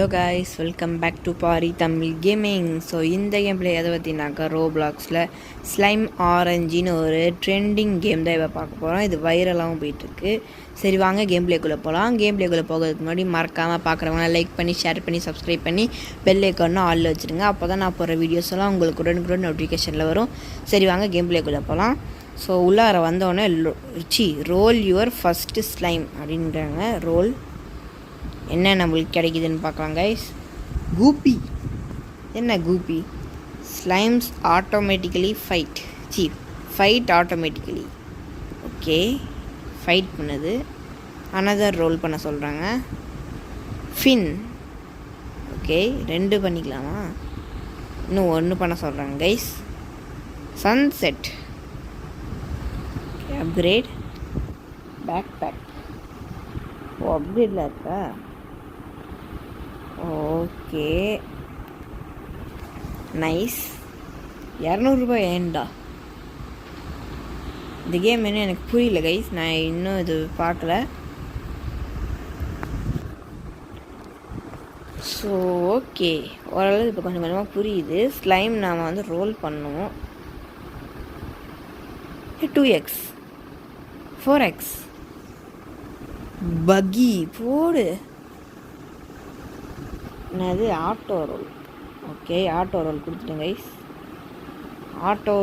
Hello guys, welcome back to Pari Tamil gaming. So இந்த game play எதை பற்றினாக்கா ரோப்ளாக்ஸில் ஸ்லைம் ஆரஞ்சின்னு ஒரு ட்ரெண்டிங் கேம் தான் இப்போ பார்க்க போகிறோம். இது வைரலாகவும் போயிட்டுருக்கு. சரி வாங்க கேம் பிளேக்குள்ளே போகலாம். கேம் பிளேக்குள்ளே போகிறதுக்கு முன்னாடி மறக்காமல் பார்க்குறவங்க லைக் பண்ணி ஷேர் பண்ணி சப்ஸ்கிரைப் பண்ணி பெல் ஐக்கானும் ஆளில் வச்சுருங்க. அப்போ தான் நான் போகிற வீடியோஸ் எல்லாம் உங்களுக்கு உடனுக்குடன் நோட்டிஃபிகேஷனில் வரும். சரி வாங்க கேம் பிளேக்குள்ளே போகலாம். ஸோ உள்ளார வந்தோடனே ரோல் யுவர் ஃபஸ்ட்டு ஸ்லைம் அப்படின்றாங்க. ரோல் என்ன நம்மளுக்கு கிடைக்குதுன்னு பார்க்கலாம் கைஸ். கூப்பி. என்ன கூப்பி? Slimes automatically fight automatically. Okay, fight பண்ணுது. அனதர் ரோல் பண்ண சொல்கிறாங்க. ஃபின். ஓகே, 2 பண்ணிக்கலாமா? இன்னும் 1 பண்ண சொல்கிறாங்க கைஸ். சன்செட். அப்கிரேட். பேக். ஓ, அப்கிரேடில் இருக்கா? Okay, nice. 200 ரூபாய் ஏன்டா? இந்த கேம் என்ன எனக்கு புரியல கைஸ். நான் இன்னும் இது பார்க்கல. ஸோ ஓகே, ஓரளவு இப்போ கொஞ்சம் கொஞ்சமாக புரியுது. ஸ்லைம் நாம் வந்து ரோல் பண்ணுவோம். 2x 4x பக்கி போடு. என்னது? Auto roll. Okay, auto roll கொடுத்துட்டேன் கைஸ். ஆட்டோ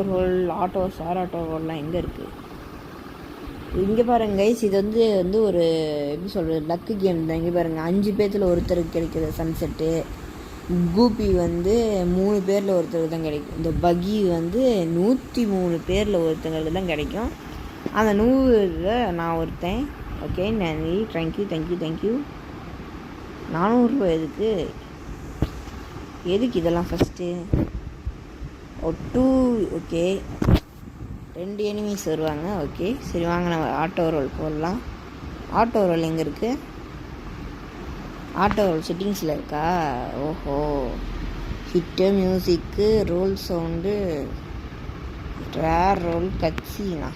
ரோல்லாம் எங்கே இருக்குது? இங்கே பாருங்க கைஸ், இது வந்து ஒரு எப்படி சொல்கிறது, லக்கு கேம் தான். இங்கே பாருங்கள், 5 பேர்த்தில் ஒருத்தருக்கு கிடைக்கிது சன்செட்டு. கூப்பி வந்து 3 பேரில் ஒருத்தருக்கு தான் கிடைக்கும். இந்த பக்கி வந்து 103 பேரில் ஒருத்தங்களுக்கு தான் கிடைக்கும். அந்த 100 நான் ஒருத்தன். ஓகே, நன்றி. தேங்க்யூ. 400 ரூபாய் எதுக்கு இதெல்லாம் ஃபஸ்ட்டு? 2. ஓகே, 2 எனிமீஸ் வருவாங்க. ஓகே, சரி வாங்க நம்ம ஆட்டோ ரோல் போடலாம். ஆட்டோ ரோல் எங்கே இருக்குது? ஆட்டோ ரோல் செட்டிங்ஸில் இருக்கா? ஓஹோ, hit, music, roll sound, rare roll, கட்சினா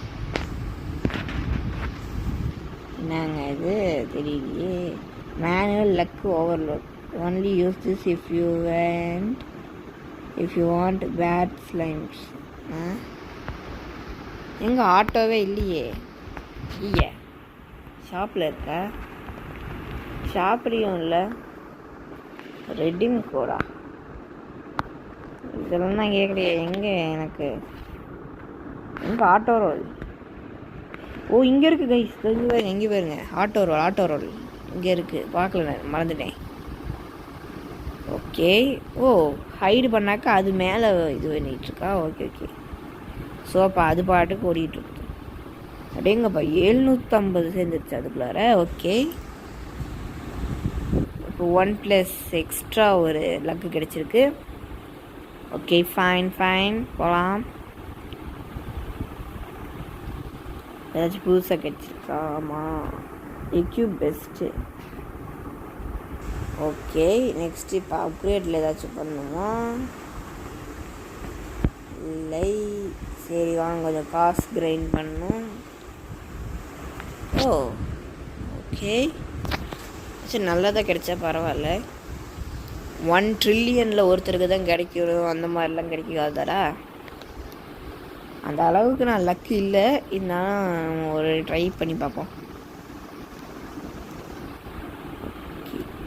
என்னங்க இது தெரியலையே. Manual luck overload. Only use this if you want bad slimes. எங்கே ஆட்டோவே இல்லையே? ஷாப்பில் இருக்கா? ஷாப்லேயும் இல்லை. ரெடீம் கோடா? இதெல்லாம் தான் கேட்கலையே. எங்கே எனக்கு எங்கே ஆட்டோ ரோல்? ஓ, இங்கே இருக்குது கைஸ். எங்கே பாருங்க, ஆட்டோ ரோல் இங்கே இருக்குது. பார்க்கல, நான் மறந்துட்டேன். ஓகே. ஓ, ஹைடு பண்ணாக்கா அது மேலே இது பண்ணிகிட்ருக்கா. ஓகே. ஸோ அப்போ அது பாட்டுக்கு ஓடிட்டுருக்கு. அப்படியேங்கப்பா 750 சேர்ந்துருச்சு அதுக்குள்ளார. ஓகே, இப்போ 1+ எக்ஸ்ட்ரா ஒரு லக்கு கிடச்சிருக்கு. ஓகே, ஃபைன் போகலாம். ஏதாச்சும் புதுசாக கிடச்சிருக்கா? ஆமாம், எக்யூப் பெஸ்ட்டு. ஓகே, நெக்ஸ்ட் இப்போ அப்கிரேடில் ஏதாச்சும் பண்ணுமா? இல்லை. சரி வாங்க, கொஞ்சம் காசு கிரைண்ட் பண்ணணும். ஓகே, சரி நல்லதாக கிடைச்சா பரவாயில்ல. 1 ட்ரில்லியனில் ஒருத்தருக்கு தான் கிடைக்கணும், அந்த மாதிரிலாம் கிடைக்காதாடா? அந்த அளவுக்கு நான் லக்கு இல்லை. இருந்தாலும் ஒரு ட்ரை பண்ணி பார்ப்போம்.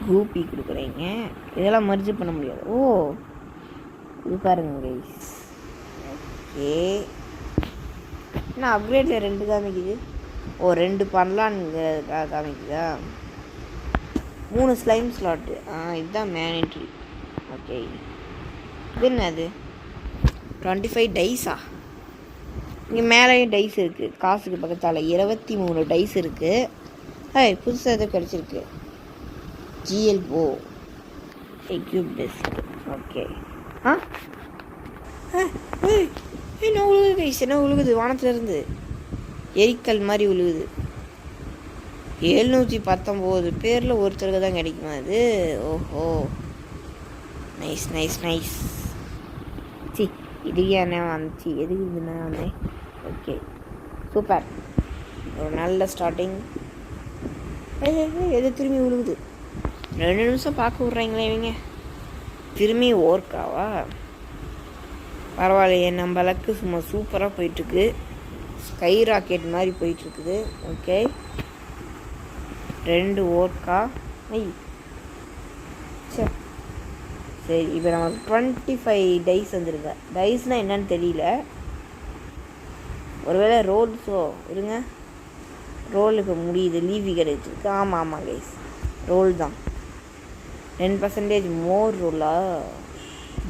கூப்பி கொடுக்குறீங்க, இதெல்லாம் மர்ஜ் பண்ண முடியாது. ஓ, இது பாருங்க கைஸ். ஓகே, என்ன அப்கிரேடில் 2 காமிக்குது? ஓ, 2 பண்ணலான்னு காமிக்குதா? 3 ஸ்லைம் ஸ்லாட்டு. இதுதான் மேனிட்ரி. ஓகே, இது என்னது? 25 டைஸா? இங்கே மேலேயும் டைஸ் இருக்குது. காசுக்கு பக்கத்தால் 23 டைஸ் இருக்குது. புதுசாக எதோ கிடச்சிருக்கு. GLO equip best. ஓகே, என்ன உழுகுது கைஸ்? என்ன உழுகுது? வானத்துலேருந்து எரிக்கல் மாதிரி உழுகுது. 719 பேரில் ஒருத்தருக்கு தான் கிடைக்குமா அது? ஓஹோ, நைஸ். இது என்ன வந்துச்சு? எதுக்கு இதுனா வந்தேன்? Okay, super. ஒரு நல்ல ஸ்டார்டிங். எது திரும்பி விழுகுது? 2 நிமிஷம் பார்க்க விட்றாங்களே இவங்க. திரும்பி ஓர்க்காவா? பரவாயில்லையே, நம்ம லக்கு சும்மா சூப்பராக போயிட்டுருக்கு. ஸ்கை ராக்கெட் மாதிரி போயிட்டுருக்குது. ஓகே, 2 ஓர்க்கா. சரி, இப்போ நமக்கு 25 டைஸ் வந்துருக்கு. டைஸ்னால் என்னன்னு தெரியல. ஒருவேளை ரோல்ஸோ இருங்க, ரோலுக்கு முடியுது. லீவி கிடைச்சிருக்கு. ஆமாம் கைஸ், ரோல் தான். 10% மோர் ரோலா?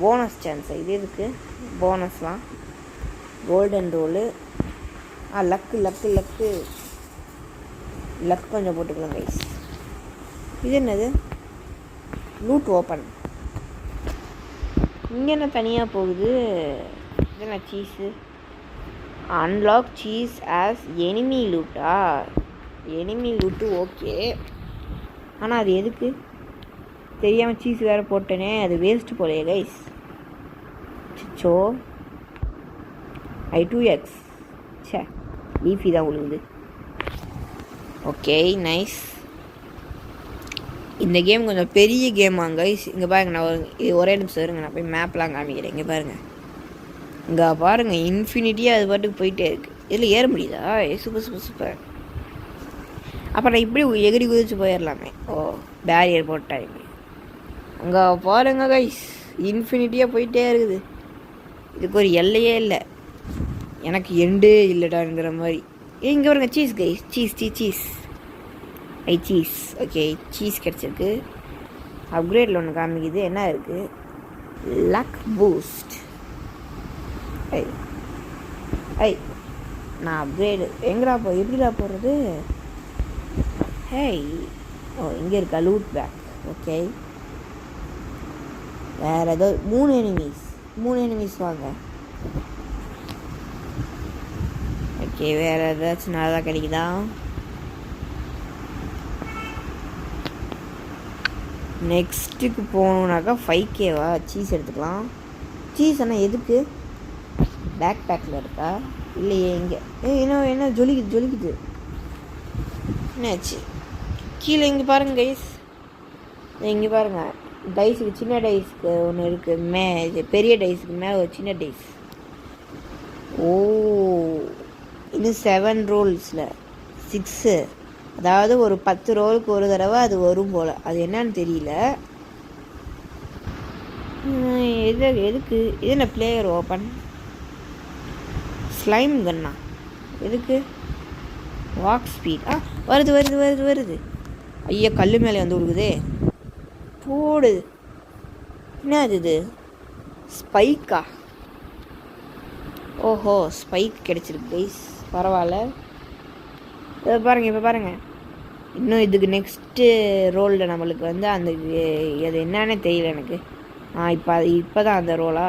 போனஸ் சான்ஸா இது? இருக்குது போனஸ்லாம். Golden roll. Luck luck luck luck கொஞ்சம் போட்டுக்கலாம் கைஸ். இது என்னது? Loot open. இங்கே என்ன தனியாக போகுது? இது என்ன cheese? Unlock cheese as enemy லூட்டா? எனிமி லூட்டு ஓகே, ஆனால் அது எதுக்கு தெரியாமல் சீஸ் வேறு போட்டேனே, அது வேஸ்ட்டு போலையே கைஸ். சிச்சோ, I2X சே, லீஃபி தான் விழுகுது. Okay, nice. இந்த கேம் கொஞ்சம் பெரிய கேமாங்க கைஸ். இங்கே பாருங்க, நான் ஒரே நிமிஷம் இருங்க, நான் போய் மேப்லாம் காமிக்கிறேன். இங்கே பாருங்கள், இங்கே பாருங்கள், இன்ஃபினிட்டியாக அது பாட்டுக்கு போயிட்டே இருக்குது. இதில் ஏற முடியுதா? Super super super. அப்போ நான் இப்படி எகிரி குதிச்சு போயிடலாமே. ஓ, பேரியர் போட்டாங்க. அங்கே பாருங்க கைஸ், இன்ஃபினிட்டியாக போயிட்டே இருக்குது. இதுக்கு ஒரு எல்லையே இல்லை, எனக்கு எண்டே இல்லைடாங்கிற மாதிரி. இங்கே பாருங்க, cheese guys, cheese cheese cheese cheese. Okay, cheese கிடச்சிருக்கு. அப்கிரேடில் ஒன்று காமிக்குது. என்ன இருக்குது? Luck boost. நான் அப்கிரேடு எங்கடா எப்படிடா போடுறது? ஓ, இங்கே இருக்கா லூட் பேக். ஓகே, வேறு ஏதோ 3 எனிமீஸ் வாங்க. ஓகே, வேறு ஏதாச்சும் நல்லா கிடைக்குதா? நெக்ஸ்ட்டுக்கு போகணுன்னாக்கா 5Kவா? சீஸ் எடுத்துக்கலாம். சீஸ் ஆனால் எதுக்கு? பேக் பேக்கில் இருக்கா? இல்லையே. இங்கே என்ன ஜொலிக்குது என்னாச்சு? கீழே இங்கே பாருங்கள் கைஸ், இங்கே பாருங்கள், டைஸுக்கு சின்ன டைஸுக்கு ஒன்று இருக்குது. இது பெரிய டைஸுக்கு மேலே ஒரு சின்ன டைஸ். ஓ, இன்னும் 7 ரோல்ஸில் 6, அதாவது ஒரு 10 ரோலுக்கு ஒரு தடவை அது வரும் போல். அது என்னன்னு தெரியல. எதுக்கு இது? என்ன பிளேயர் ஓப்பன் ஸ்லைம் கன்னா? எதுக்கு? Walk speed. வருது வருது வருது வருது. ஐயா, கல் மேலே வந்து விழுகுதே. போடு. என்ன இது? ஸ்பைக்கா? ஓஹோ, ஸ்பைக் கிடச்சிருக்கு கைஸ், பரவாயில்ல. இப்போ பாருங்கள், இப்போ பாருங்கள், இன்னும் இதுக்கு நெக்ஸ்ட்டு ரோலில் நம்மளுக்கு வந்து அந்த அது என்னன்னு தெரியல எனக்கு. இப்போ தான் அந்த ரோலா?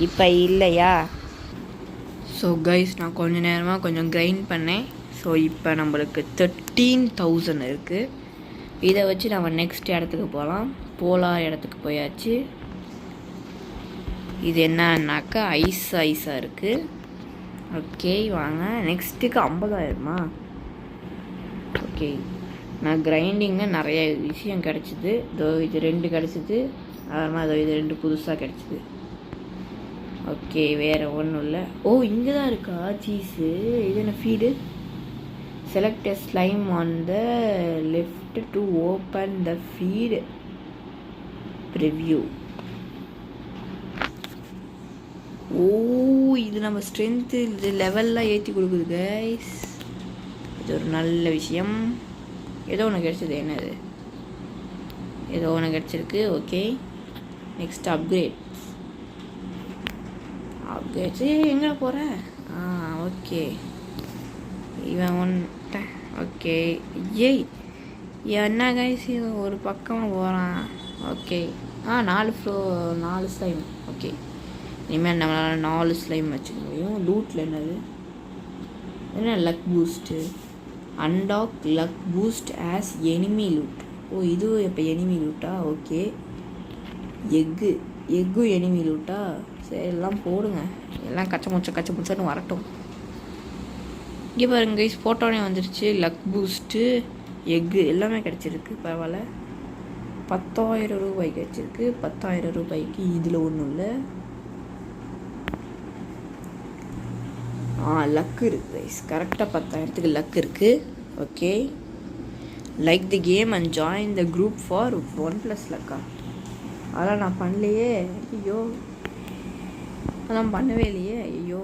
இப்போ இல்லையா? ஸோ கைஸ், நான் கொஞ்சம் நேரமாக கொஞ்சம் கிரைண்ட் பண்ணேன். ஸோ இப்போ நம்மளுக்கு 13,000 இருக்குது. இதை வச்சு நம்ம நெக்ஸ்ட் இடத்துக்கு போகலாம். போலார் இடத்துக்கு போயாச்சு. இது என்னன்னாக்கா ஐஸாக இருக்குது. ஓகே, வாங்க. நெக்ஸ்ட்டுக்கு 50,000மா? ஓகே, நான் கிரைண்டிங்கில் நிறைய விஷயம் கிடச்சிது. இதோ இது 2 கிடச்சிது. அப்புறமா இதோ இது 2 புதுசாக கிடச்சிது. ஓகே, வேறு ஒன்றும் இல்லை. ஓ, இங்கே தான் இருக்கா சீஸு? இது என்ன feed? Select a slime on the left to open the feed preview. ஓ, இது நம்ம ஸ்ட்ரென்த்து இது லெவல்லாம் ஏற்றி கொடுக்குது கைஸ். இது ஒரு நல்ல விஷயம். ஏதோ ஒன்று கிடச்சிது. என்னது? ஏதோ ஒன்று கிடச்சிருக்கு. Okay, next upgrades. எங்கே போகிற? ஓகே, இவன் ஒன்ட்ட. ஓகே, என்ன கைஸ், ஒரு பக்கமாக போகிறான். Okay, 4 slime. ஓகே, இனிமேல் நம்மளால் 4 ஸ்லைம் வச்சுக்க முடியும். லூட்டில் என்னது? என்ன luck boost? Unlock luck boost as enemy loot. ஓ, இதுவும் இப்போ எனிமி லூட்டா? ஓகே, எக்கும் எனிமி லூட்டா? சரி, எல்லாம் போடுங்க, எல்லாம் கச்ச முச்சன்னு வரட்டும். இங்கே பாருங்க கைஸ், போட்டோனே வந்துருச்சு. லக் பூஸ்ட்டு, எக்கு எல்லாமே கிடச்சிருக்கு. பரவாயில்ல. 10,000 ரூபாய்க்கு வச்சுருக்கு. 10,000 ரூபாய்க்கு இதில் ஒன்றும் இல்லை. லக் இருக்குது கைஸ். கரெக்டாக 10,000க்கு லக் இருக்குது. Okay, like the game and join the group for 1+ லக்கா. அதெல்லாம் நான் பண்ணலையே. ஐயோ, அதெல்லாம் பண்ணவே இல்லையே. ஐயோ,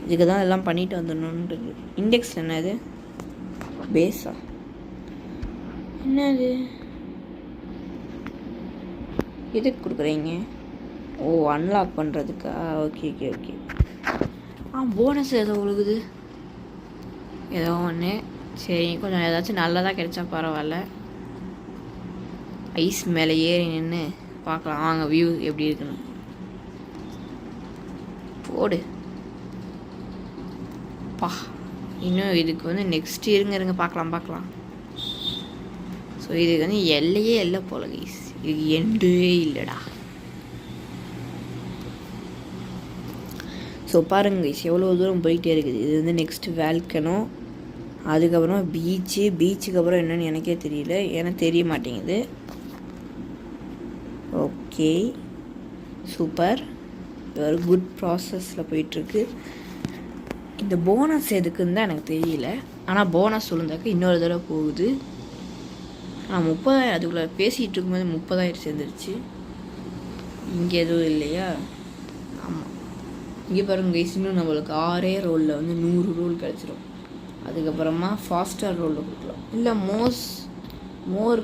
இதுக்கு தான் எல்லாம் பண்ணிட்டு வந்துடணுன்றது. இண்டெக்ஸில் என்ன இது? பேஸா? என்னது? எதுக்கு கொடுக்குறீங்க? ஓ, அன்லாக் பண்ணுறதுக்கா? Okay okay okay. போனஸ் ஏதோ உழுகுது, ஏதோ ஒன்று. சரி, கொஞ்சம் ஏதாச்சும் நல்லதாக கிடைச்சா பரவாயில்ல. ஐஸ் மேலே ஏறி நின்று பார்க்கலாம் வாங்க வியூ எப்படி இருக்குன்னு. போடு பா. இன்னும் இதுக்கு வந்து நெக்ஸ்ட் இருங்க பார்க்கலாம். ஸோ இதுக்கு வந்து எல்லையே இல்லை போல கைஸ். இதுக்கு எண்டே இல்லைடா. ஸோ பாருங்க கைஸ், எவ்வளோ தூரம் போயிட்டே இருக்குது. இது வந்து நெக்ஸ்ட்டு வேல்கனோ, அதுக்கப்புறமா பீச்சுக்கு அப்புறம் என்னென்னு எனக்கே தெரியல, ஏன்னா தெரிய மாட்டேங்குது. Okay, super. ஒரு குட் ப்ராசஸில் போயிட்டுருக்கு. இந்த போனஸ் எதுக்குன்னு தான் எனக்கு தெரியல. ஆனால் போனஸ் சொல்லுந்தாக்க இன்னொரு தடவை போகுது. ஆனால் 30,000 அதுக்குள்ளே பேசிகிட்டு இருக்கும்போது 30,000 சேர்ந்துருச்சு. இங்கே எதுவும் இல்லையா? ஆமாம், இங்கே பாருங்க கைஸ், இன்னும் நம்மளுக்கு 6 ரோலில் வந்து 100 ரோல் கிடச்சிரும். அதுக்கப்புறமா ஃபாஸ்டர் ரோலில் கொடுக்கலாம். இல்லை more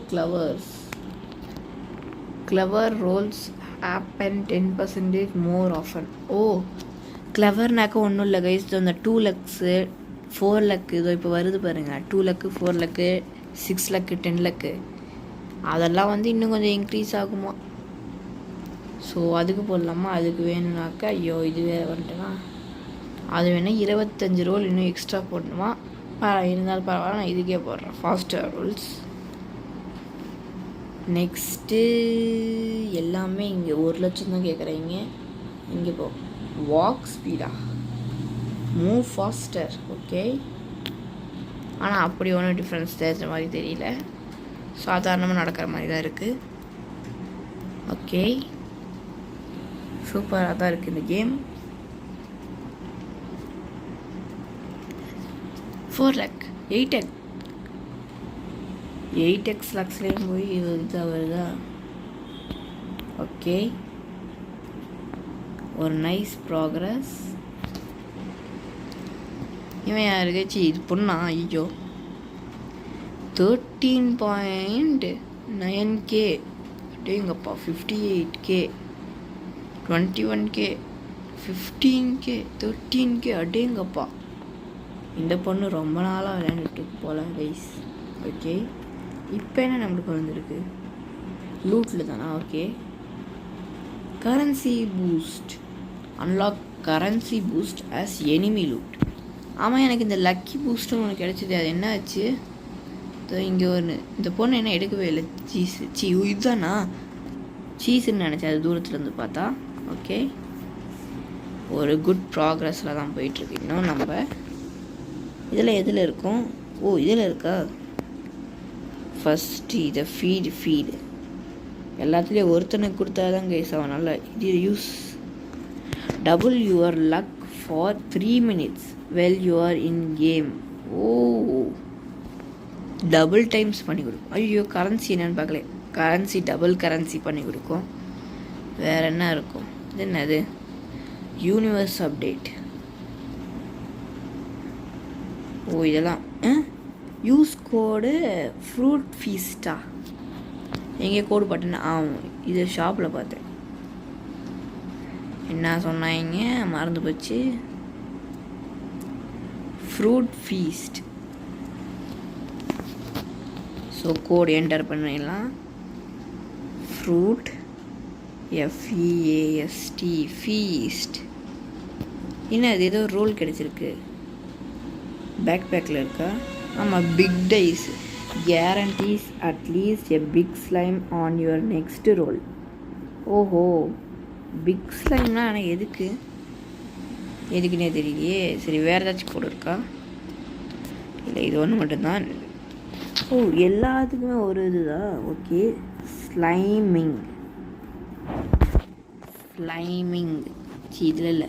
clever rolls happen 10% more often. ஓ, கிளவர்னாக்க ஒன்றும் இல்லை கைஸ். இந்த 2 லக்ஸு 4 லக்கு இதோ இப்போ வருது பாருங்கள். 2 லக்கு 4 லக்கு 6 லக்கு 10 லக்கு அதெல்லாம் வந்து இன்னும் கொஞ்சம் இன்க்ரீஸ் ஆகுமா. ஸோ அதுக்கு போடலாமா? அதுக்கு வேணும்னாக்கா ஐயோ இது வேறு வந்துட்டேன்னா அது வேணால் 25 ரோல் இன்னும் எக்ஸ்ட்ரா போடணுமா. இருந்தாலும் பரவாயில்ல, நான் இதுக்கே போடுறேன் ஃபாஸ்டர் ரோல்ஸ். நெக்ஸ்ட்டு எல்லாமே இங்கே 1 லட்சம் தான் கேட்குறீங்க. இங்கே போ, வாக் ஸ்பீடா, மூவ் ஃபாஸ்டர். ஓகே, ஆனால் அப்படி ஒன்றும் டிஃப்ரென்ஸ் தெரிஞ்ச மாதிரி தெரியல. சாதாரணமாக நடக்கிற மாதிரி தான் இருக்குது. ஓகே, சூப்பராக தான் இருக்குது இந்த கேம். 4 லக் 8x லக்ஸ்லேயும் போய் இது இதாக வருதா. ஓகே, ஒரு நைஸ் ப்ராக்ரஸ். இவன் யாருக்காச்சு இது பொண்ணா? ஐயோ, 13.9K அப்படிங்கப்பா. 58K 21K 15K 13K அடேங்கப்பா. இந்த பொண்ணு ரொம்ப நாளாக விளையாண்டுட்டு போல கைஸ். ஓகே, இப்போ என்ன நம்மளுக்கு வந்துருக்கு? லூட்டில் தானா? Okay, currency boost, unlock currency boost as enemy loot. ஆமாம், எனக்கு இந்த லக்கி பூஸ்ட்டும் ஒன்று கிடச்சிது. அது என்ன ஆச்சு? இங்கே ஒன்று, இந்த பொண்ணு என்ன எடுக்கவே இல்லை. இதுதானா சீஸுன்னு நினச்சேன், அது தூரத்துலேருந்து பார்த்தா. ஓகே, ஒரு குட் ப்ராக்ரஸில் தான் போயிட்டுருக்கு. இன்னும் நம்ம எதில் இருக்கும்? ஓ, இதில் இருக்கா? ஃபஸ்ட்டு இதை ஃபீடு எல்லாத்துலேயும் ஒருத்தனுக்கு கொடுத்தா தான் கைஸ் அவன் நல்லா. இது use double your luck for 3 minutes well you are in game. ஓ, டபுள் டைம்ஸ் பண்ணி கொடுக்கும். ஐயோ, கரன்சி என்னன்னு பார்க்கல. கரன்சி டபுள் கரன்சி பண்ணி கொடுக்கும். வேறு என்ன இருக்கும்? இது என்னது? Universe update. ஓ, இதெல்லாம் யூஸ் கோடு ஃப்ரூட் ஃபீஸ்டா. எங்கே கோடு பட்டேன்னா இது ஷாப்பில் பார்த்தேன். என்ன சொன்னாங்க மறந்து போச்சு. Fruit feast. So code enter பண்ணிடலாம். Fruit FEAST feast. என்ன அது? ஏதோ ரோல் கிடச்சிருக்கு. பேக்கில் இருக்கா? ஆமாம், big dice guarantees at least a big slime on your next roll. ஓஹோ, பிக் ஸ்லைம்னா ஆனால் எதுக்குன்னே தெரியலையே. சரி, வேறு ஏதாச்சும் கோடு இருக்கா? இல்லை, இது ஒன்று மட்டும்தான். ஓ, எல்லாத்துக்குமே ஒரு இதுதான். ஓகே, ஸ்லைமிங் இதில் இல்லை,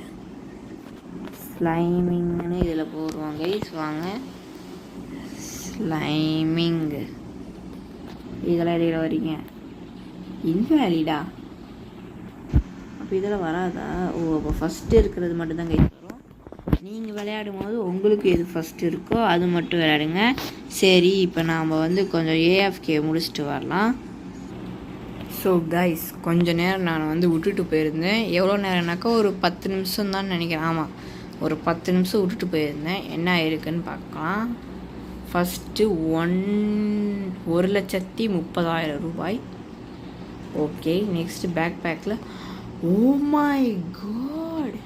ஸ்லைமிங்னு இதில் போடுவாங்க. வாங்க, ஸ்லைமிங் இதெல்லாம் இடையில வரீங்க. இன்வேலிடா, அப்போ இதெல்லாம் வராதா? ஓ, அப்போ ஃபஸ்ட்டு இருக்கிறது மட்டும்தான் கைஸ் வரும். நீங்கள் விளையாடும் போது உங்களுக்கு எது ஃபஸ்ட்டு இருக்கோ அது மட்டும் விளையாடுங்க. சரி, இப்போ நாம் வந்து கொஞ்சம் ஏஎஃப்கே முடிச்சுட்டு வரலாம். ஸோ கைஸ், கொஞ்சம் நேரம் நான் வந்து விட்டுட்டு போயிருந்தேன். எவ்வளோ நேரம்னாக்கா ஒரு 10 நிமிஷம் தான் நினைக்கிறேன். ஆமாம், ஒரு 10 நிமிஷம் விட்டுட்டு போயிருந்தேன். என்ன ஆயிருக்குன்னு பார்க்கலாம். ஃபஸ்ட்டு 1,30,000 ரூபாய். ஓகே, நெக்ஸ்ட்டு பேக் பேக்கில், ஓ மை காட்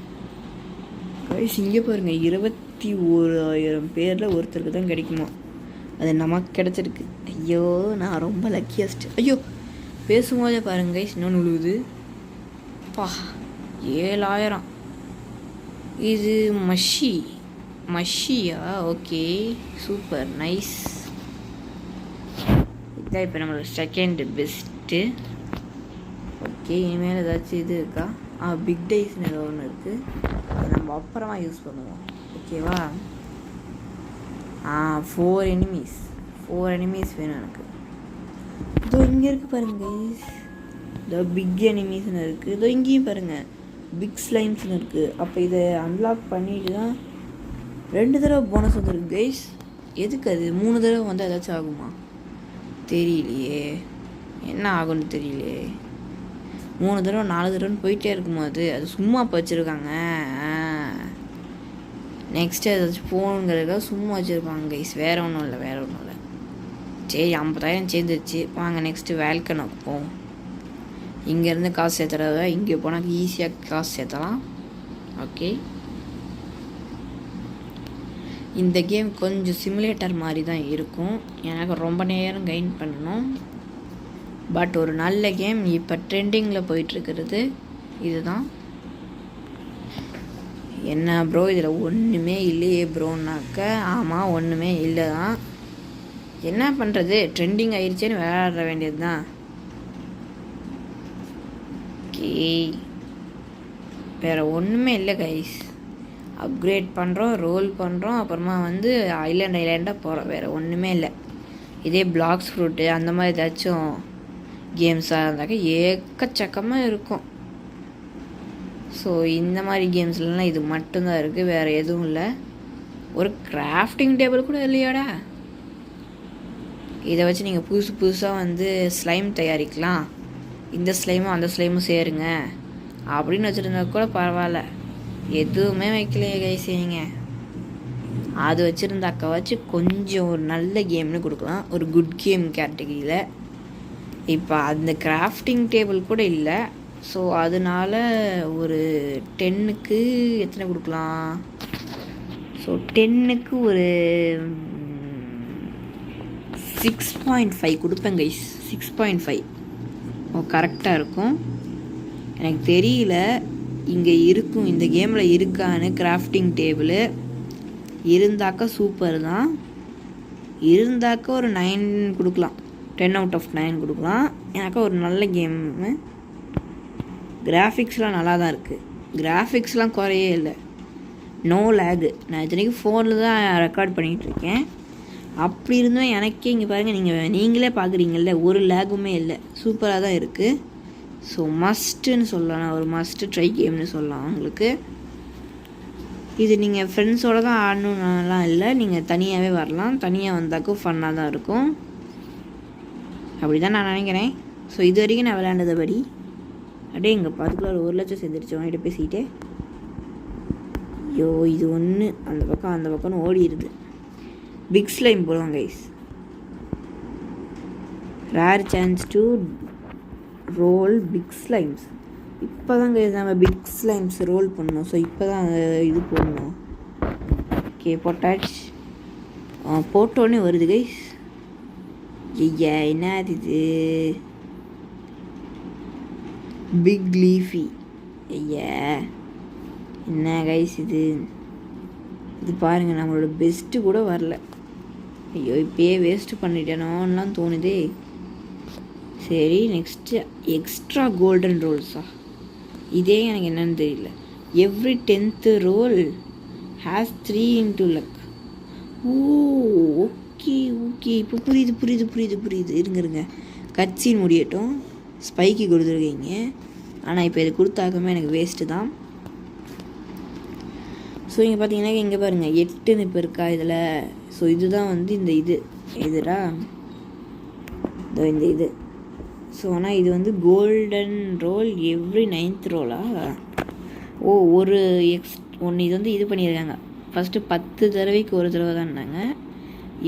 கைஸ், இங்கே பாருங்கள், 21,000 பேரில் ஒருத்தருக்கு தான் கிடைக்குமா. அது நமக்கு கிடச்சிருக்கு. ஐயோ, நான் ரொம்ப லக்கியஸ்ட். ஐயோ, பேசும்போதே பாருங்க கைஸ், இன்னொன்று விழுவுது. பா, 7,000. இது மஷியா? Okay, super nice. இதான் இப்போ நம்மளோட செகண்ட் பெஸ்ட்டு. ஓகே, இனிமேல் ஏதாச்சும் இது இருக்கா? பிக் டைஸ்னு ஏதோ ஒன்று இருக்குது, அது நம்ம அப்புறமா யூஸ் பண்ணுவோம். ஓகேவா? 4 எனிமீஸ் வேணும் எனக்கு. இதோ இங்கே இருக்குது பாருங்க கைஸ், இதோ பிக் எனிமீஸ்னு இருக்குது. இதோ இங்கேயும் பாருங்கள், பிக் ஸ்லைம்ஸ்னு இருக்குது. அப்போ இதை அன்லாக் பண்ணிட்டு தான் 2 தடவை போனஸ் வந்துருக்கு கைஸ். எதுக்கு அது 3 தடவை வந்து ஏதாச்சும் ஆகுமா தெரியலையே, என்ன ஆகும்னு தெரியலையே. 3 தடவை 4 தடவைன்னு போயிட்டே இருக்கும்போது அது சும்மா வச்சுருக்காங்க. நெக்ஸ்ட்டு ஏதாச்சும் போகணுங்கிறதுக்காக சும்மா வச்சுருப்பாங்க கைஸ், வேறு ஒன்றும் இல்லை. சரி, 50,000 சேர்ந்துருச்சு. வாங்க நெக்ஸ்ட்டு வேல்கனுக்கு போவோம். இங்கேருந்து காசு சேர்த்துறத இங்கே போனால் ஈஸியாக காசு சேர்த்தலாம். ஓகே, இந்த கேம் கொஞ்சம் சிமுலேட்டர் மாதிரி தான் இருக்கும். எனக்கு ரொம்ப நேரம் கைன் பண்ணணும். பட் ஒரு நல்ல கேம். இப்போ ட்ரெண்டிங்கில் போயிட்டுருக்கிறது இதுதான். என்ன ப்ரோ இதில் ஒன்றுமே இல்லையே ப்ரோன்னாக்க, ஆமாம், ஒன்றுமே இல்லை தான். என்ன பண்ணுறது, ட்ரெண்டிங் ஆயிடுச்சேன்னு விளையாட வேண்டியது தான். ஓகே, வேறு ஒன்றுமே இல்லை கைஸ். அப்கிரேட் பண்ணுறோம், ரோல் பண்ணுறோம், அப்புறமா வந்து ஐலாண்டாக போகிறோம். வேறு ஒன்றுமே இல்லை. இதே பிளாக்ஸ் ஃப்ரூட்டு அந்த மாதிரி ஏதாச்சும் கேம்ஸாக இருந்தாக்க ஏக்கச்சக்கமாக இருக்கும். ஸோ இந்த மாதிரி கேம்ஸ்லாம் இது மட்டும்தான் இருக்குது, வேறு எதுவும் இல்லை. ஒரு கிராஃப்டிங் டேபிள் கூட இல்லையாடா. இதை வச்சு நீங்கள் புதுசாக வந்து ஸ்லைம் தயாரிக்கலாம். இந்த ஸ்லைமும் அந்த ஸ்லைமும் சேருங்க அப்படின்னு வச்சுருந்தா கூட பரவாயில்ல. எதுவுமே வைக்கலையே கைஸ். நீங்கள் அது வச்சுருந்தாக்கா வச்சு கொஞ்சம் ஒரு நல்ல கேம்னு கொடுக்கலாம், ஒரு குட் கேம் கேட்டகரியில். இப்போ அந்த கிராஃப்டிங் டேபிள் கூட இல்லை. ஸோ அதனால் ஒரு 10க்கு எத்தனை கொடுக்கலாம்? ஸோ 10க்கு ஒரு 6.5 கொடுப்பேன் கைஸ். 6.5 கரெக்டாக இருக்கும். எனக்கு தெரியல இங்கே இருக்கும், இந்த கேமில் இருக்கான்னு. கிராஃப்டிங் டேபிள் இருந்தாக்கா சூப்பர் தான். இருந்தாக்கா ஒரு 9 கொடுக்கலாம், 10 out of 9 கொடுக்கலாம். எனக்கா ஒரு நல்ல கேமு. கிராஃபிக்ஸ்லாம் நல்லா தான் இருக்குது, கிராஃபிக்ஸ்லாம் குறையே இல்லை. No lag. நான் இத்தனைக்கும் ஃபோனில் தான் ரெக்கார்ட் பண்ணிகிட்ருக்கேன். அப்படி இருந்தும் எனக்கே இங்கே பாருங்கள், நீங்களே பார்க்குறீங்கள, ஒரு லேகுமே இல்லை. சூப்பராக தான் இருக்குது. ஸோ மஸ்ட்டுன்னு சொல்லலாம், ஒரு மஸ்ட்டு ட்ரை கேம்னு சொல்லலாம் உங்களுக்கு. இது நீங்கள் ஃப்ரெண்ட்ஸோடு தான் ஆடணுன்னாலாம் இல்லை, நீங்கள் தனியாகவே வரலாம். தனியாக வந்தாக்கும் ஃபன்னாக தான் இருக்கும். அப்படி தான் நான் நினைக்கிறேன். ஸோ இது வரைக்கும் நான் விளையாண்டதை அப்படியே எங்கள் அதுக்குள்ள 1 லட்சம் சேர்ந்துருச்சு வாங்கிட்டு பேசிக்கிட்டே. ஐயோ, இது ஒன்று அந்த பக்கம்னு ஓடிடுது. பிக் ஸ்லைம் போடுவாங்க guys. Rare chance to roll big slimes. இப்போ தான் கைஸ் நம்ம பிக் ஸ்லைம்ஸ் ரோல் பண்ணணும். ஸோ இப்போ தான் இது போடணும். ஓகே, போட்டாச்சு. போட்டோன்னே வருது கைஸ். ஐயா, என்ன இது? Big leafy. ஐயா, என்ன கைஸ் இது பாருங்கள், நம்மளோட பெஸ்ட்டு கூட வரல. ஐயோ இப்போயே வேஸ்ட்டு பண்ணிட்டேனோலாம் தோணுதே. சரி நெக்ஸ்ட்டு எக்ஸ்ட்ரா கோல்டன் ரோல்ஸா? இதே எனக்கு என்னன்னு தெரியல. Every 10th roll has 3 into luck. ஓ ஓகே ஓகே, இப்போ புரியுது. இருங்க கட்சின்னு முடியட்டும். ஸ்பைக்கு கொடுத்துருக்கீங்க, ஆனால் இப்போ இது கொடுத்தாக்கமே எனக்கு வேஸ்ட்டு தான். ஸோ இங்கே பார்த்தீங்கன்னா இங்கே பாருங்கள் 8ன்னு இப்போ இருக்கா இதில். ஸோ இதுதான் வந்து இந்த இதுடா இந்த இது. ஸோ ஆனால் இது வந்து கோல்டன் ரோல் எவ்ரி 9th ரோலா? ஓ ஒரு ஒன்று இது வந்து இது பண்ணியிருக்காங்க. ஃபஸ்ட்டு 10 தடவைக்கு ஒரு தடவை தான்னாங்க,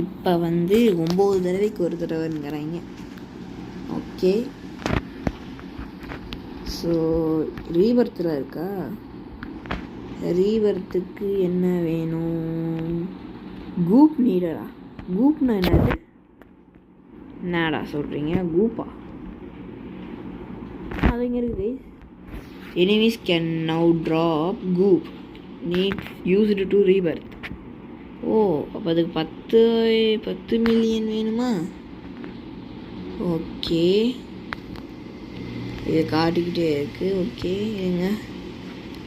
இப்போ வந்து 9 தடவைக்கு ஒரு தடவைங்கிறாங்க. ஓகே, ஸோ ரீபர்த்தில் இருக்கா? ரீபர்த்துக்கு என்ன வேணும்? கூப் நீடடா. கூப்னா என்னடா சொல்கிறீங்க? கூப்பா அது இங்கே இருக்குது. Enemies can now drop Koop NEET used to Rebirth. ஓ அப்போ அதுக்கு 10 மில்லியன் வேணுமா? ஓகே, இது காட்டிக்கிட்டே இருக்குது. ஓகே இருங்க,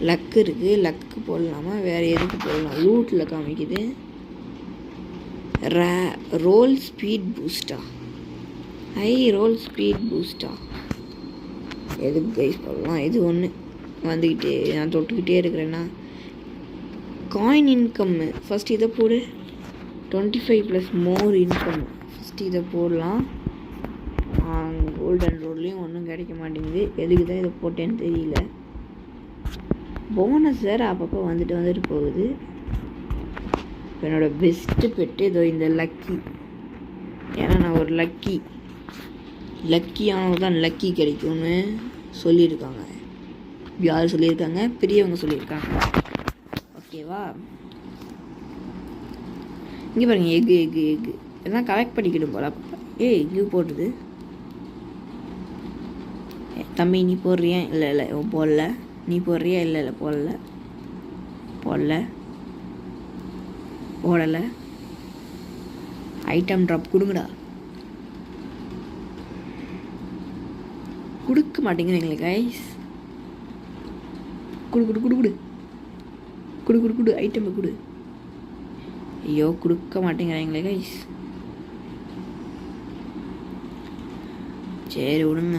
லக்கு இருக்குது, லக்கு போடலாமா? வேறு எதுக்கு போடலாம்? லூட்டில் காமிக்குது. ரோல் ஸ்பீட் பூஸ்டா, ரோல் ஸ்பீட் பூஸ்டா எதுக்கு கைஸ் போடலாம்? இது ஒன்று வந்துக்கிட்டே நான் தொட்டுக்கிட்டே இருக்கிறேன்னா. காயின் இன்கம்மு ஃபஸ்ட் இதை போடு. 25 + மோர் இன்கம் ஃபஸ்ட்டு இதை போடலாம். கோல்டன் ரோட்லேயும் ஒன்றும் கிடைக்க மாட்டேங்குது. எதுக்கு தான் இதை போட்டேன்னு தெரியல. போனஸ் வேறு அப்பப்போ வந்துட்டு போகுது. என்னோடய பெஸ்ட்டு பெட்டு இதோ இந்த லக்கி. ஏன்னா நான் ஒரு லக்கியானவங்க தான் லக்கி கிடைக்கும்னு சொல்லியிருக்காங்க. யார் சொல்லியிருக்காங்க? பெரியவங்க சொல்லியிருக்காங்க. ஓகேவா? இங்கே பாருங்கள், எக்கு எல்லாம் கலெக்ட் பண்ணிக்கிடும் போல. எக்கு போட்டுது. தம்பி நீ போடுறியா? இல்லை போடல. நீ போடுறியா? இல்லை போடலை. ஐட்டம் ட்ராப் கொடுங்கடா. கொடுக்க மாட்டேங்கிறீங்களே கைஸ். குடு ஐட்டம் கொடு. ஐயோ கொடுக்க மாட்டேங்கிறாங்களே கைஸ். சரி விடுங்க.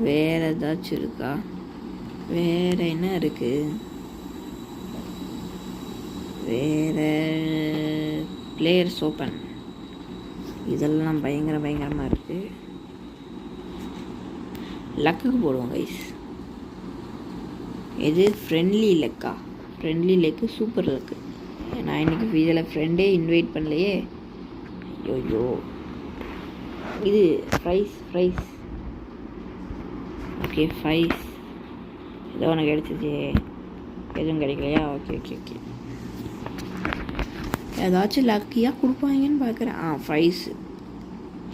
வேறு ஏதாச்சும் இருக்கா? வேறு என்ன இருக்குது? வேறு பிளேயர்ஸ் ஓப்பன் இதெல்லாம் பயங்கரமாக இருக்குது. லக்குக்கு போடுவோம் கைஸ். எது ஃப்ரெண்ட்லி லக்கா? Friendly luck super luck. நான் இன்றைக்கி இதில் ஃப்ரெண்டே இன்வைட் பண்ணலையே. ஐயோ இது ஃப்ரைஸ். ஓகே ஃப்ரைஸ் ஏதோ ஒன்று கிடச்சிச்சு. எதுவும் கிடைக்கலையா? ஓகே ஏதாச்சும் லக்கியாக கொடுப்பாங்கன்னு பார்க்குறேன். ஃப்ரைஸு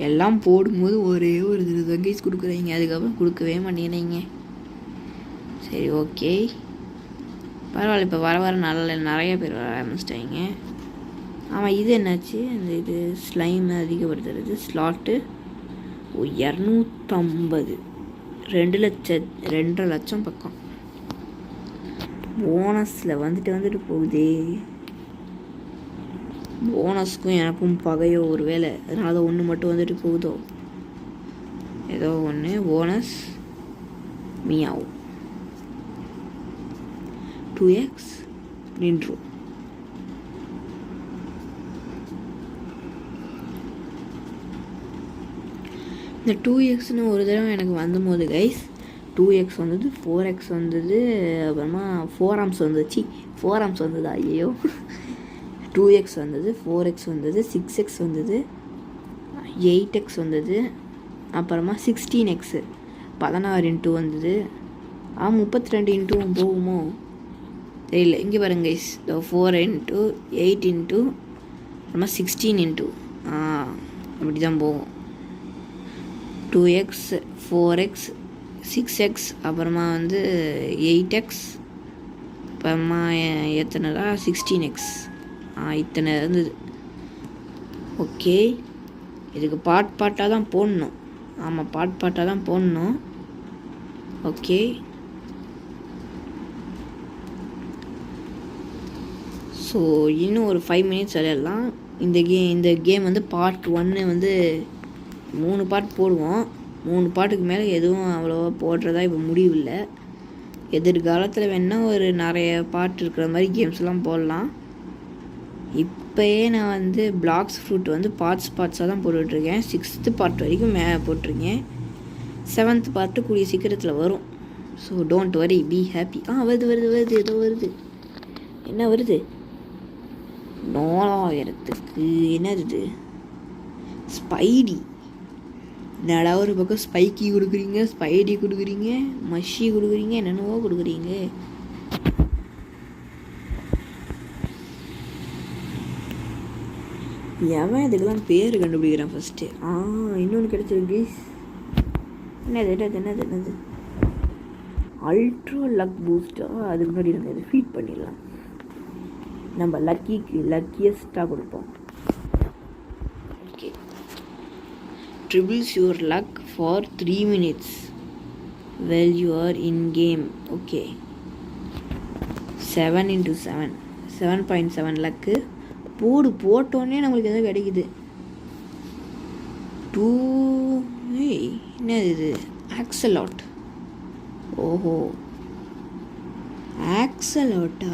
எல்லாம் போடும்போது ஒரே ஒரு தங்கீஸ் கொடுக்குறீங்க, அதுக்கப்புறம் கொடுக்கவே மாட்டேங்கிறீங்க. சரி ஓகே பரவாயில்ல. இப்போ வர நிறைய பேர் வர ஆரம்பிச்சிட்டாங்க. ஆமாம் இது என்னாச்சு? அந்த இது ஸ்லைம் அதிகப்படுத்துறது ஸ்லாட்டு 250 2 லட்சம் பக்கம். போனஸில் வந்துட்டு போகுதே. போனஸ்க்கும் எனக்கும் பகையோ ஒரு வேலை, அதனால தான் ஒன்று மட்டும் வந்துட்டு போகுதோ. ஏதோ ஒன்று போனஸ் மியாவ் 2x நின்று. இந்த 2xன்னு ஒரு தடவை எனக்கு வந்தபோது கைஸ் 2x வந்தது, 4x வந்தது, அப்புறமா 4 ஆர்ம்ஸ் வந்ததா? ஐயோ 2x வந்தது, 4x வந்தது, 6x வந்தது, 8x வந்தது, அப்புறமா 16x 16 இன்ட்டு வந்தது. 32 இன்ட்டும் போகுமோ தெரியல. இங்கே பாருங்க கைஸ், 4 இன்ட்டு 8 இன்ட்டு அப்புறமா 16 இன்ட்டு அப்படி தான் போகும். 2x 4x 6x அப்புறமா வந்து 8x அப்புறமா எத்தனைடா 16x இத்தனை இருந்தது. ஓகே, இதுக்கு பாட்டாக தான் போடணும். ஆமாம், பாட்டாக தான் போடணும். ஓகே, ஸோ இன்னும் ஒரு 5 minutes விளையாடலாம். இந்த கேம் வந்து பார்ட் 1 வந்து 3 பார்ட் போடுவோம். 3 பார்ட்டுக்கு மேலே எதுவும் அவ்வளோவா போடுறதா இப்போ முடிவில்லை. எதிர்காலத்தில் வேணால் ஒரு நிறைய பார்ட் இருக்கிற மாதிரி கேம்ஸ்லாம் போடலாம். இப்போயே நான் வந்து பிளாக்ஸ் ஃப்ரூட் வந்து பார்ட்ஸாக தான் போட்டுட்ருக்கேன். 6th பார்ட் வரைக்கும் போட்டிருக்கேன். 7th பார்ட்டு கூடிய சீக்கிரத்தில் வரும். So don't worry, be happy. வருது ஏதோ வருது. என்ன வருது? 4000க்கு என்னது? ஸ்பைடி. என்னடா ஒரு பக்கம் ஸ்பைக்கி கொடுக்குறீங்க, ஸ்பைடி கொடுக்குறீங்க, மஷி கொடுக்குறீங்க, என்னென்னவோ கொடுக்குறீங்க. எவன் இதுக்கெல்லாம் பேர் கண்டுபிடிக்கிறான் ஃபஸ்ட்டு. இன்னொன்று கிடச்சிருக்கு. என்னது அல்ட்ரா லக் பூஸ்டா? அதுக்கு முன்னாடி நம்ம இதை ஃபீட் பண்ணிடலாம். நம்ம லக்கியஸ்ட்டாக கொடுப்போம். Okay, triples your luck for 3 minutes while you are in game. Okay, 7 × 7 7.7 luck போட்டோன்னே நம்மளுக்கு எதுவும் கிடைக்குது. 2 என்னது இது? ஆக்சலாட். ஓஹோ, ஆக்சலாட்டா?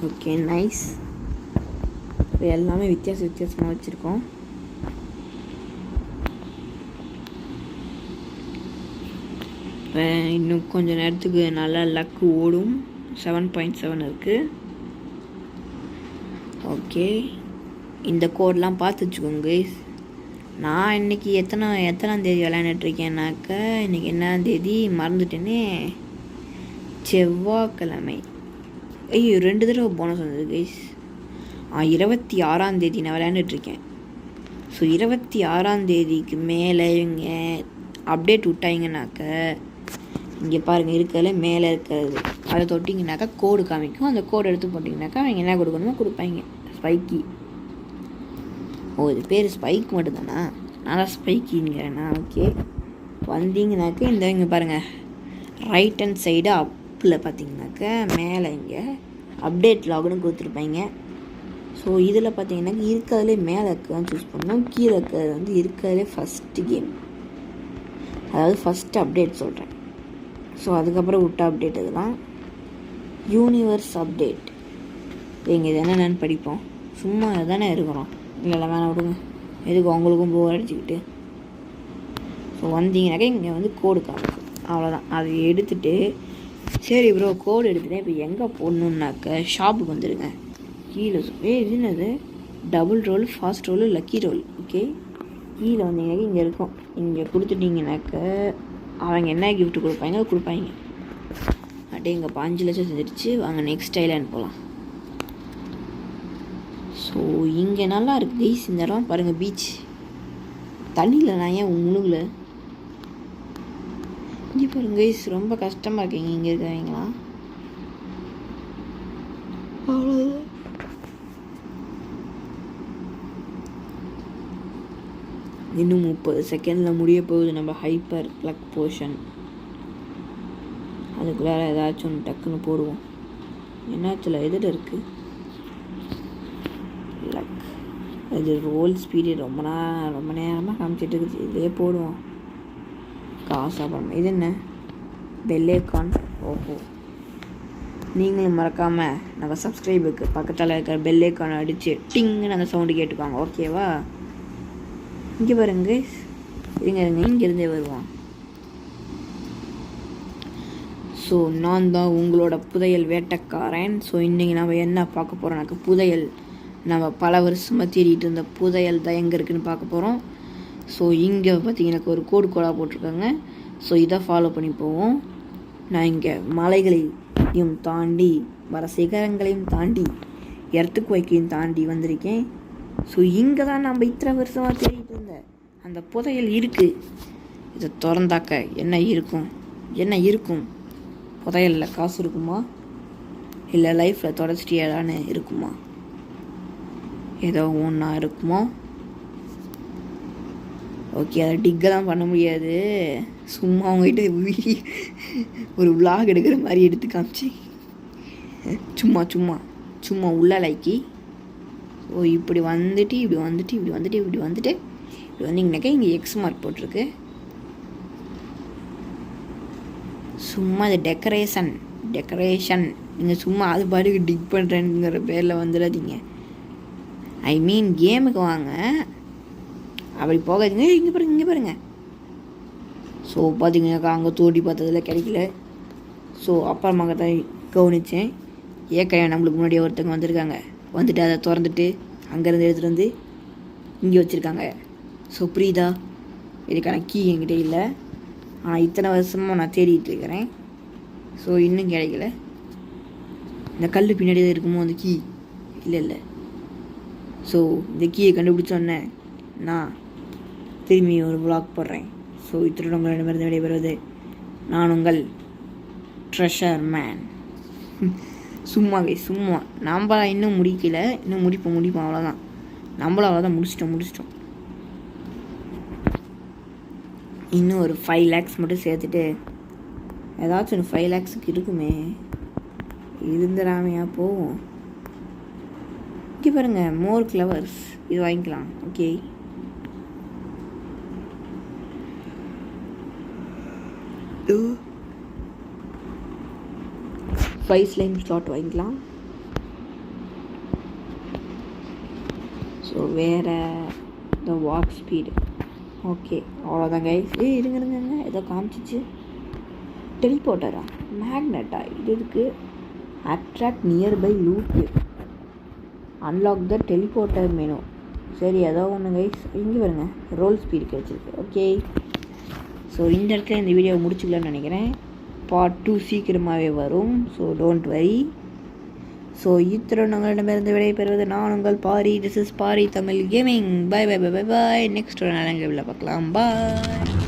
Okay, nice. இப்போ எல்லாமே வித்தியாசமாக வச்சுருக்கோம். இன்னும் கொஞ்சம் நேரத்துக்கு நல்லா லக்கு ஓடும். 7.7 இருக்குது. ஓகே, இந்த கோடெலாம் பார்த்து வச்சுக்கோங்க. நான் இன்றைக்கி எத்தனாம் தேதி விளையாண்டுட்ருக்கேன்னாக்கா, இன்றைக்கி என்னாம் தேதி மறந்துட்டேனே. செவ்வாய்க்கிழமை. 2 தடவை போனஸ் வந்தது கைஸ். 26ஆம் தேதி நான் விளையாண்டுட்ருக்கேன். ஸோ 26ஆம் தேதிக்கு மேலே இவங்க அப்டேட் விட்டாங்கனாக்க, இங்கே பாருங்கள் இருக்கிறதுல மேலே இருக்கிறது அதை தொட்டிங்கனாக்கா கோடு காமிக்கும். அந்த கோடு எடுத்து போட்டிங்கனாக்கா அவங்க என்ன கொடுக்கணுமோ கொடுப்பாங்க. ஸ்பைக்கி. இது பேர் ஸ்பைக் மட்டும்தானா? நல்லா ஸ்பைக்கிங்கிறேண்ணா. ஓகே, வந்தீங்கனாக்கா இங்கே பாருங்கள், ரைட் ஹேண்ட் சைடு அப்பில் பார்த்தீங்கன்னாக்கா மேலே இங்கே அப்டேட் லாகுன்னு கொடுத்துருப்பாங்க. ஸோ இதில் பார்த்தீங்கன்னாக்கா இருக்கிறதுலே மேலே இருக்கிறதான் சூஸ் பண்ணணும். கீழே இருக்கிறது வந்து இருக்கிறதுலே ஃபஸ்ட்டு கேம், அதாவது ஃபஸ்ட்டு அப்டேட் சொல்கிறேன். ஸோ அதுக்கப்புறம் விட்ட அப்டேட் இதெல்லாம் யூனிவர்ஸ் அப்டேட். எங்கள் இது என்னென்னு படிப்போம். சும்மா தானே இருக்கிறோம். இல்லை வேணாம் விடுங்க, எதுக்கு அவங்களுக்கும் போர் அடிச்சுக்கிட்டு. ஸோ வந்தீங்கன்னாக்கா இங்கே வந்து கோடு காமிக்கும். அவ்வளோதான். அதை எடுத்துகிட்டு, சரி ப்ரோ கோடு எடுத்துகிட்டேன், இப்போ எங்கே போடணுன்னாக்க ஷாப்புக்கு வந்துடுங்க. கீழே இது என்னது? Double roll, fast roll, lucky roll. Okay, கீழே வந்தீங்கன்னாக்கா இங்கே இருக்கும். இங்கே கொடுத்துட்டிங்கனாக்க அவங்க என்ன கிஃப்ட் கொடுப்பாங்க அதை கொடுப்பாங்க. அப்படியே இங்கே 5 லட்சம் செஞ்சிருச்சு. வாங்க நெக்ஸ்ட் ஐலாண்ட் போகலாம். ஸோ இங்கே நல்லா இருக்குது கைஸ். இந்த இடம் பாருங்கள், பீச். தண்ணியில் நான் ஏன் முழுகல? இங்கே பாருங்க கைஸ், ரொம்ப கஷ்டமாக இருக்கீங்க இங்கே இருக்கிறவங்களாம். அவ்வளோதான். இன்னும் 30 செகண்டில் முடிய போகுது நம்ம ஹைப்பர் லக் போர்ஷன். அதுக்குள்ளார ஏதாச்சும் ஒன்று டக்குன்னு போடுவோம். என்னாச்சுல எதில் இருக்குது லக்? அது ரோல் ஸ்பீடு ரொம்ப நேரமாக காமிச்சிட்டு இருக்குது. இதிலே போடுவோம். காசாக பண்ணணும். இது என்ன? பெல்லேக்கான். ஓஹோ, நீங்களும் மறக்காமல் நம்ம சப்ஸ்கிரைபுக்கு பக்கத்தில் இருக்கிற பெல்லேக்கான் அடித்து டிங்குன்னு அந்த சவுண்டு கேட்டுக்குவாங்க. ஓகேவா? இங்கே பாருங்க, இங்கேருந்தே வருவான். ஸோ நான் தான் உங்களோட புதையல் வேட்டைக்காரன். ஸோ இன்றைக்கி நம்ம என்ன பார்க்க போகிறோம்னாக்க புதையல். நம்ம பல வருஷமாக தேடிட்டு இருந்த புதையல் தான் எங்கே இருக்குதுன்னு பார்க்க போகிறோம். ஸோ இங்கே பார்த்தீங்கன்னா ஒரு கோடாக போட்டிருக்காங்க. ஸோ இதை ஃபாலோ பண்ணி போவோம். நான் இங்கே மலைகளையும் தாண்டி வர சிகரங்களையும் தாண்டி எர்த்துக்குவைக்கையும் தாண்டி வந்திருக்கேன். ஸோ இங்கே தான் நம்ம இத்தனை வருஷமாக தேடிட்டு இருந்தேன் அந்த புதையல் இருக்குது. இதை திறந்தாக்க என்ன இருக்கும்? புதையலில் காசு இருக்குமா? இல்லை லைஃப்பில் தொடச்சிட்டியாடான்னு இருக்குமா? ஏதோ ஒன்றா இருக்குமோ? ஓகே, அதை டிக்கெல்லாம் பண்ண முடியாது. சும்மா அவங்ககிட்ட ஒரு விலாக் எடுக்கிற மாதிரி எடுத்து காமிச்சு சும்மா சும்மா சும்மா உள்ள லைக்கி. ஸோ இப்படி வந்துட்டு இப்படி வந்துட்டு இப்படி வந்துட்டு இப்படி வந்துட்டு இப்படி வந்தீங்கன்னாக்கா இங்கே எக்ஸ் மார்க் போட்டிருக்கு. சும்மா அது டெக்கரேஷன். நீங்கள் சும்மா அது பாட்டுக்கு டிக் பண்ணுறேங்கிற பேரில் வந்துடாதீங்க. ஐ மீன் கேமுக்கு வாங்க, அப்படி போகாதீங்க. இங்கே பாருங்க. ஸோ பார்த்தீங்கன்னாக்கா அங்கே தோண்டி பார்த்ததில் கிடைக்கல. ஸோ அப்புறமாக தான் கவனித்தேன். ஏக்கையா நம்மளுக்கு முன்னாடியே ஒருத்தங்க வந்திருக்காங்க. வந்துட்டு அதை திறந்துட்டு அங்கேருந்து எடுத்துகிட்டு வந்து இங்கே வச்சுருக்காங்க. ஸோ புரியுதா? இதுக்கான கீ என்கிட்ட இல்லை. ஆனால் இத்தனை வருஷமாக நான் தேடிட்டு இருக்கிறேன். ஸோ இன்னும் கிடைக்கல. இந்த கல் பின்னாடி தான் இருக்குமோ அந்த கீ? இல்லை. ஸோ இந்த கீயை கண்டுபிடிச்சோன்னே நான் திரும்பி ஒரு விளாக் போடுறேன். ஸோ இத்தனை உங்களிடமிருந்து விடைபெறுவது நான் உங்கள் ட்ரெஷர் மேன். சும்மா நம்மள இன்னும் முடிக்கல. இன்னும் முடிப்போம் அவ்வளோதான். நம்மளும் அவ்வளோதான் முடிச்சிட்டோம். இன்னும் ஒரு 5 lakhs மட்டும் சேர்த்துட்டு ஏதாச்சும் ஒரு 5 lakhsக்கு இருக்குமே, இருந்துடாமையா போவோம். இங்கே பாருங்க, மோர் கிளவர்ஸ். இது வாங்கிக்கலாம். ஓகே, ஃபைவ் ஸ்லைம் ஸ்லாட் வாங்கிக்கலாம். ஸோ வேறு இந்த வாக் ஸ்பீடு. ஓகே, அவ்வளோதான் கைஸ். இருங்க ஏதோ காமிச்சிச்சு. டெலிபோர்ட்டரா, மேக்னெட்டா? இது இருக்குது. அட்ராக்ட் நியர்பை லூட்டு, அன்லாக் த டெலிபோர்ட்டர் மெனு. சரி, ஏதோ ஒன்று கைஸ். இங்கே பாருங்க, ரோல் ஸ்பீடு கிடச்சிருக்கு. ஓகே, ஸோ இந்த இடத்துல இந்த வீடியோவை முடிச்சுக்கலான்னு நினைக்கிறேன். பார்ட் 2 சீக்கிரமாகவே வரும். So don't worry. ஸோ இத்தனை உங்களிடமிருந்து விடைபெறுவது நான் உங்கள் Pari. This is Pari Tamil gaming. Bye. Next ஒரு நல்ல கேமில் பார்க்கலாம். பாய்.